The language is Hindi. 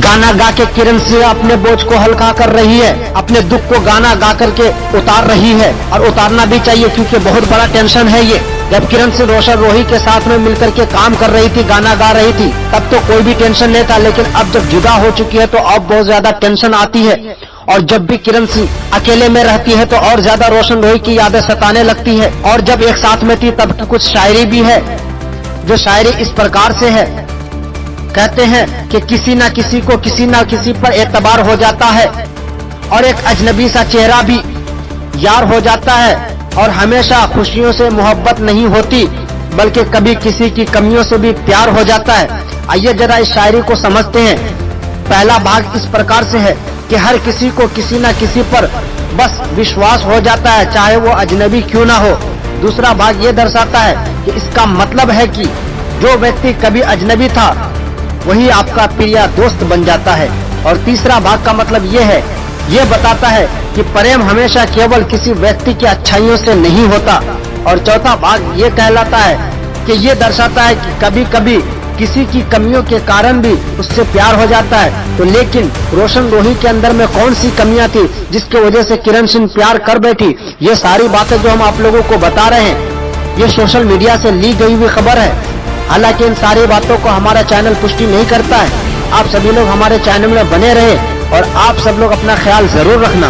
गाना गा के किरण सिंह अपने बोझ को हल्का कर रही है, अपने दुख को गाना गा करके उतार रही है और उतारना भी चाहिए, क्योंकि बहुत बड़ा टेंशन है ये। जब किरण सिंह रोशन रोही के साथ में मिलकर के काम कर रही थी, गाना गा रही थी, तब तो कोई भी टेंशन नहीं था, लेकिन अब जब जुदा हो चुकी है तो अब बहुत ज्यादा टेंशन आती है। और जब भी किरण सिंह अकेले में रहती है तो और ज्यादा रोशन रोही की यादें सताने लगती है। और जब एक साथ में थी तब की कुछ शायरी भी है, जो शायरी इस प्रकार से है, कहते हैं कि किसी ना किसी को किसी ना किसी पर एतबार हो जाता है और एक अजनबी सा चेहरा भी यार हो जाता है, और हमेशा खुशियों से मोहब्बत नहीं होती बल्कि कभी किसी की कमियों से भी प्यार हो जाता है। आइए जरा इस शायरी को समझते हैं। पहला भाग इस प्रकार से है कि हर किसी को किसी ना किसी पर बस विश्वास हो जाता है, चाहे वो अजनबी क्यों ना हो। दूसरा भाग ये दर्शाता है कि इसका मतलब है कि जो व्यक्ति कभी अजनबी था वही आपका प्रिय दोस्त बन जाता है। और तीसरा भाग का मतलब ये है, ये बताता है कि प्रेम हमेशा केवल किसी व्यक्ति की अच्छाइयों से नहीं होता। और चौथा भाग ये कहलाता है कि ये दर्शाता है कि कभी कभी किसी की कमियों के कारण भी उससे प्यार हो जाता है। तो लेकिन रोशन रोही के अंदर में कौन सी कमियां थी जिसके वजह से किरण सिंह प्यार कर बैठी? ये सारी बातें जो हम आप लोगों को बता रहे हैं, ये सोशल मीडिया से ली गई हुई खबर है। हालांकि इन सारी बातों को हमारा चैनल पुष्टि नहीं करता है। आप सभी लोग हमारे चैनल में बने रहे और आप सब लोग अपना ख्याल जरूर रखना।